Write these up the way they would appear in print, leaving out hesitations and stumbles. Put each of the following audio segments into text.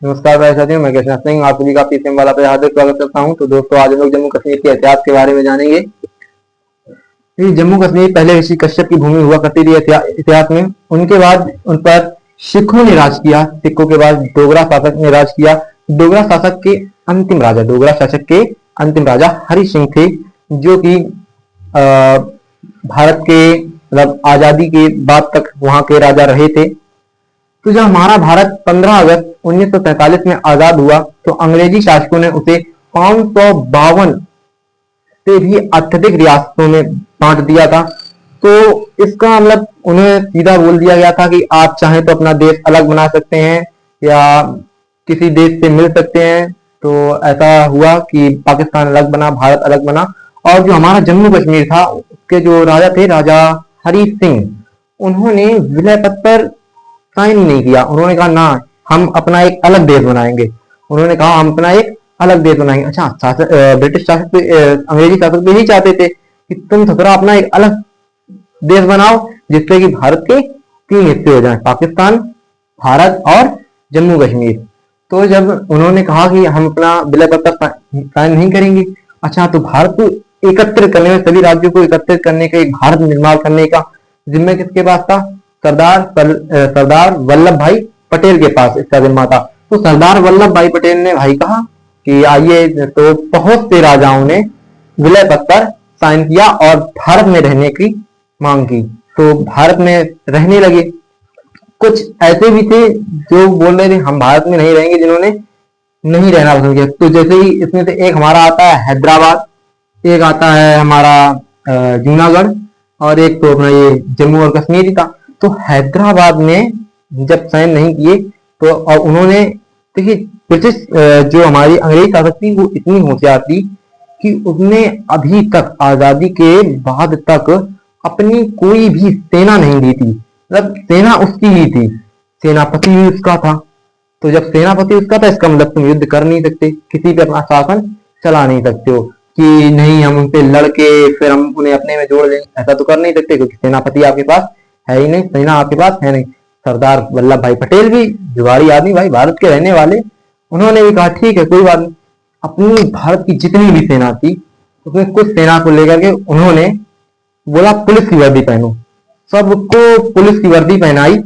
नमस्कार भाई साथियों, मैं कृष्णा सिंह आप सभी का पीसीएम वाला पे हार्दिक स्वागत करता हूं। तो दोस्तों, आज हम लोग जम्मू कश्मीर के इतिहास के बारे में जानेंगे। ये जम्मू कश्मीर पहले ऋषि कश्यप की भूमि हुआ करती थी इतिहास में। उनके बाद उन पर सिखों ने राज किया। सिखों के बाद डोगरा शासक ने राज किया। डोगरा शासक के अंतिम राजा हरि सिंह थे, जो कि भारत के मतलब आजादी के बाद तक वहां के राजा रहे थे। तो जब हमारा भारत 15 अगस्त 1947 में आजाद हुआ, तो अंग्रेजी शासकों ने उसे 552 से भी अत्यधिक रियासतों में बांट दिया था। तो इसका मतलब उन्हें सीधा बोल दिया गया था कि आप चाहें तो अपना देश अलग बना सकते हैं या किसी देश से मिल सकते हैं। तो ऐसा हुआ कि पाकिस्तान अलग बना, भारत अलग बना। और जो हमारा जम्मू कश्मीर था, उसके जो राजा थे, राजा हरि सिंह, उन्होंने विलय पत्र पर साइन नहीं किया। उन्होंने कहा ना, हम अपना एक अलग देश बनाएंगे। उन्होंने कहा हम अपना एक अलग देश बनाएंगे। अच्छा, ब्रिटिश शासक अंग्रेजी शासक भी यही चाहते थे कि तुम थोड़ा अपना एक अलग देश बनाओ, जिससे कि भारत के 3 हिस्से हो जाएं, पाकिस्तान, भारत और जम्मू कश्मीर। तो जब उन्होंने कहा कि हम अपना विलय पत्र साइन नहीं करेंगे, अच्छा, तो भारत को एकत्रित करने में, सभी राज्यों को एकत्रित करने का, एक भारत निर्माण करने का जिम्मा किसके पास था? सरदार वल्लभ भाई पटेल के पास इसका जिम्मा था। तो सरदार वल्लभ भाई पटेल ने भाई कहा कि आइए। तो बहुत से राजाओं ने विलय पत्र पर साइन किया और भारत में रहने की मांग की। तो भारत में रहने लगे। कुछ ऐसे भी थे जो बोल रहे थे हम भारत में नहीं रहेंगे, जिन्होंने नहीं रहना पसंद किया। तो जैसे ही इसमें से एक हमारा आता है हैदराबाद, एक आता है हमारा जूनागढ़, और एक तो अपना ये जम्मू और कश्मीर ही था। तो हैदराबाद में जब साइन नहीं किए, तो और उन्होंने, देखिए, ब्रिटिश जो हमारी अंग्रेजी शासक थी, वो इतनी होशियार थी कि उसने अभी तक आजादी के बाद तक अपनी कोई भी सेना नहीं दी थी। मतलब सेना उसकी ही थी, सेनापति भी उसका था। तो जब सेनापति उसका था, इसका मतलब तुम युद्ध कर नहीं सकते, किसी पे अपना शासन चला नहीं सकते हो कि नहीं हम उनसे लड़के फिर हम उन्हें अपने में जोड़ लें। ऐसा तो कर नहीं सकते, क्योंकि सेनापति आपके पास है ही नहीं, सेना आपके पास है नहीं। सरदार वल्लभ भाई पटेल भी जुगाड़ी आदमी, भाई भारत के रहने वाले, उन्होंने भी कहा ठीक है, कोई बात नहीं। अपनी भारत की जितनी भी सेना थी, उसमें कुछ सेना को लेकर के उन्होंने बोला पुलिस की वर्दी पहनो। सबको पुलिस की वर्दी पहनाई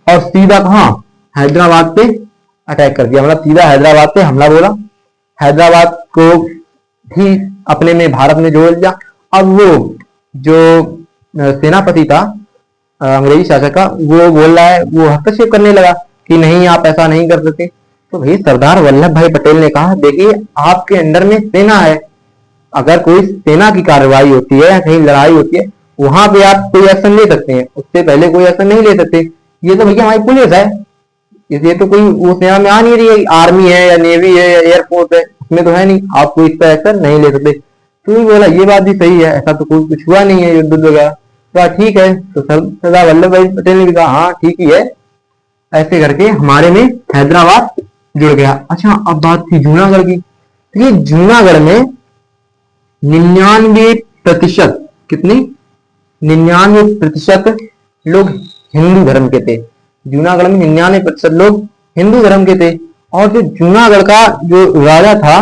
और सीधा कहाँ? हैदराबाद पे अटैक कर दिया। मतलब सीधा हैदराबाद पे हमला बोला, हैदराबाद को भी अपने में, भारत में जोड़ लिया। अब वो जो सेनापति था अंग्रेजी शासक का, वो बोल रहा है, वो हस्तक्षेप करने लगा कि नहीं, आप ऐसा नहीं कर सकते। तो भाई सरदार वल्लभ भाई पटेल ने कहा देखिए, आपके अंडर में सेना है, अगर कोई सेना की कार्रवाई होती है या कहीं लड़ाई होती है, वहां पे आप कोई एक्शन ले सकते हैं, उससे पहले कोई एक्शन नहीं ले सकते। ये तो भैया हमारी पुलिस है, ये तो कोई वो सेना में आ नहीं रही है, आर्मी है या नेवी है या एयरफोर्स है, उसमें तो है नहीं, आप कोई इस पर एक्शन नहीं ले सकते। तो ये बोला ये बात भी सही है, ऐसा तो कोई कुछ हुआ नहीं है युद्ध वगैरह। तो ठीक है। तो सरदार वल्लभ भाई पटेल ने भी कहा हाँ ठीक ही है। ऐसे करके हमारे में हैदराबाद जुड़ गया। अच्छा, अब बात थी जूनागढ़ की। तो ये जूनागढ़ में 99%, कितनी? 99% लोग हिंदू धर्म के थे। जूनागढ़ में 99% लोग हिंदू धर्म के थे। और जो जूनागढ़ का जो राजा था,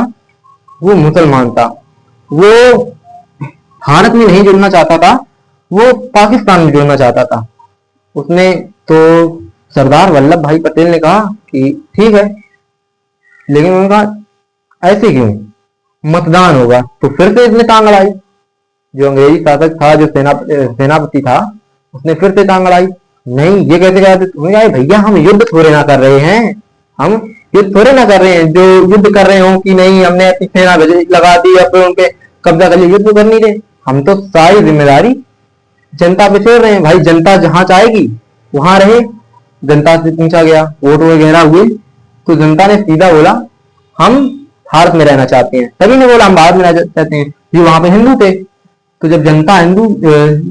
वो मुसलमान था। वो भारत में नहीं जुड़ना चाहता था, वो पाकिस्तान में जुड़ना चाहता था। उसने तो सरदार वल्लभ भाई पटेल ने कहा कि ठीक है, लेकिन उन्होंने कहा ऐसे क्यों, मतदान होगा। तो फिर से इसने टांग अड़ाई। जो अंग्रेजी शासक था, जो सेनापति था, उसने फिर से टांग अड़ाई। नहीं, ये कैसे कहते? तुम्हें भैया हम युद्ध थोड़े ना कर रहे हैं, हम युद्ध थोड़े ना कर रहे हैं जो युद्ध कर रहे हो कि नहीं हमने अपनी सेना लगा दी या फिर उनके कब्जा कर लिया, युद्ध कर नहीं रहे। हम तो सारी जिम्मेदारी जनता पे छोड़ रहे हैं। भाई जनता जहां चाहेगी वहां रहे। जनता से पूछा गया, वोट वगैरह हुए, तो जनता ने सीधा बोला हम भारत में रहना चाहते हैं। सभी ने बोला हम भारत में रहना चाहते हैं। जो वहां पे हिंदू थे, तो जब जनता हिंदू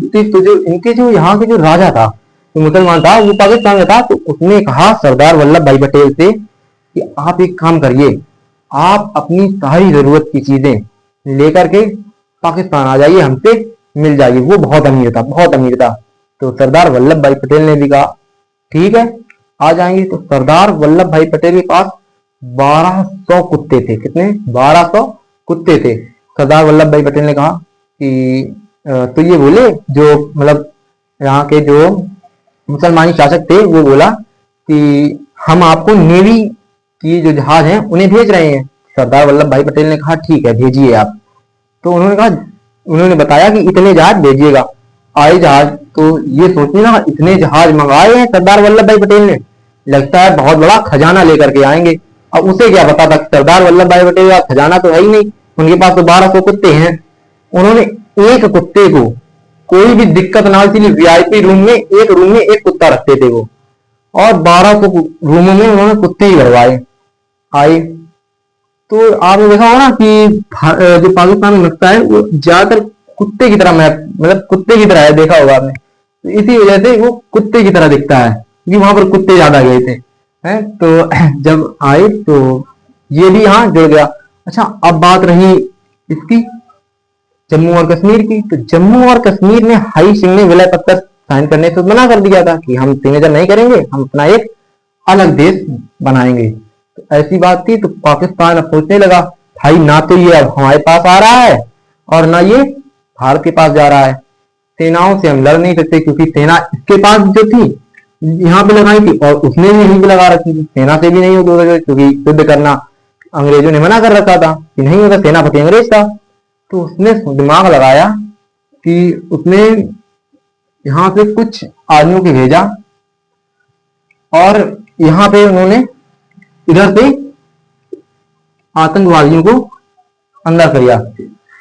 थी, तो जो इनके जो यहाँ के जो राजा था, जो मुसलमान था, वो पाकिस्तान में था। तो उसने कहा सरदार वल्लभ भाई पटेल से कि आप एक काम करिए, आप अपनी सारी जरूरत की चीजें लेकर के पाकिस्तान आ जाइए, हमसे मिल जाइए। वो बहुत अमीर था, बहुत अमीर था। तो सरदार वल्लभ भाई पटेल ने भी कहा ठीक है आ जाएंगे। तो सरदार वल्लभ भाई पटेल के पास 1200 कुत्ते थे। कितने? 1200 कुत्ते थे। सरदार वल्लभ भाई पटेल ने कहा कि तो ये बोले जो मतलब यहाँ के जो मुसलमानी शासक थे वो बोला कि हम आपको नेवी की जो जहाज हैं उन्हें भेज रहे हैं। सरदार वल्लभ भाई पटेल ने कहा ठीक है भेजिए आप। तो उन्होंने बताया कि इतने जहाज भेजिएगा। आए जहाज, तो ये सोचिए ना, इतने जहाज मंगाए हैं सरदार वल्लभ भाई पटेल ने, लगता है बहुत बड़ा खजाना लेकर के आएंगे। अब उसे क्या पता था, सरदार वल्लभ भाई पटेल का खजाना तो है ही नहीं, उनके पास तो 1200 कुत्ते हैं। उन्होंने एक कुत्ते को, कोई भी दिक्कत ना हो इसलिए वीआईपी रूम में, एक रूम में एक कुत्ता रखते थे वो, और 1200 रूमों में उन्होंने कुत्ते ही भरवाए। आए तो आपने देखा होगा ना कि जो पाकिस्तान में लगता है वो ज्यादातर कुत्ते की तरह मैप, मतलब कुत्ते की तरह है, देखा होगा आपने। तो इसी वजह से वो कुत्ते की तरह दिखता है क्योंकि वहां पर कुत्ते ज्यादा गए थे। हैं तो जब आए तो ये भी यहाँ जुड़ गया। अच्छा, अब बात रही इसकी जम्मू और कश्मीर की। तो जम्मू और कश्मीर में हाई सिंह ने विलय पत्र साइन करने से मना कर दिया था कि हम सिग्नेचर नहीं करेंगे, हम अपना एक अलग देश बनाएंगे। तो ऐसी बात थी। तो पाकिस्तान अब सोचने लगा भाई ना तो ये अब हमारे पास आ रहा है और ना ये भारत के पास जा रहा है, सेनाओं से हम लड़ नहीं सकते क्योंकि सेना इसके पास जो थी यहाँ पे लगाई थी और उसने भी यहीं पे लगा रखी थी, सेना से भी नहीं होता क्योंकि युद्ध करना अंग्रेजों ने मना कर रखा था कि नहीं होता, सेनापति अंग्रेज था। तो उसने दिमाग लगाया कि उसने यहाँ से कुछ आदमियों को भेजा और यहाँ पे उन्होंने इधर से आतंकवादियों को अंदर किया।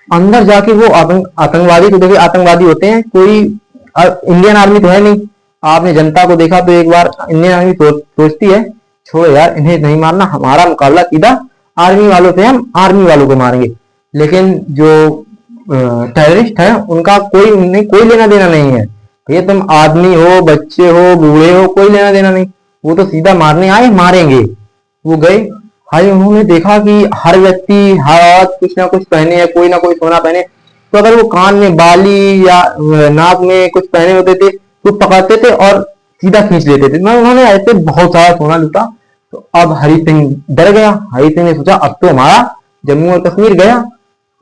अंदर जाके वो आतंकवादी, तो देखिए आतंकवादी होते हैं, कोई इंडियन आर्मी तो है नहीं। आपने जनता को देखा तो एक बार इंडियन आर्मी सोचती है छोड़ो यार इन्हें नहीं मारना, हमारा मुकाबला सीधा आर्मी वालों से, हम आर्मी वालों को मारेंगे। लेकिन जो टेररिस्ट है उनका कोई लेना देना नहीं है। ये तुम आदमी हो, बच्चे हो, बूढ़े हो, कोई लेना देना नहीं, वो तो सीधा मारने आए, मारेंगे। वो गए। भाई उन्होंने देखा कि हर व्यक्ति हर औरत कुछ ना कुछ पहने है, कोई ना कोई सोना पहने। तो अगर वो कान में बाली या नाक में कुछ पहने होते थे तो पकड़ते थे और सीधा खींच लेते थे। मैं उन्होंने ऐसे बहुत सारा सोना लूटा। तो अब हरि सिंह डर गया। हरि सिंह ने सोचा अब तो हमारा जम्मू और कश्मीर गया।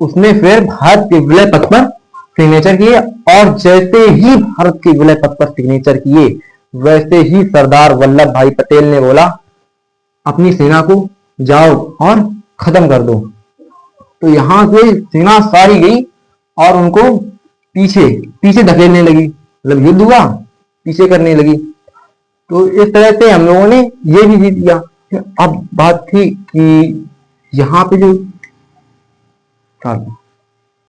उसने फिर भारत के विलय पत्र पर सिग्नेचर किए और जैसे ही भारत के विलय पत्र पर सिग्नेचर किए वैसे ही सरदार वल्लभ भाई पटेल ने बोला अपनी सेना को जाओ और खत्म कर दो। तो यहां से सेना सारी गई और उनको पीछे पीछे धकेलने लगी, मतलब युद्ध हुआ पीछे करने लगी। तो इस तरह से हम लोगों ने ये भी जीत लिया। अब बात थी कि यहाँ पे जो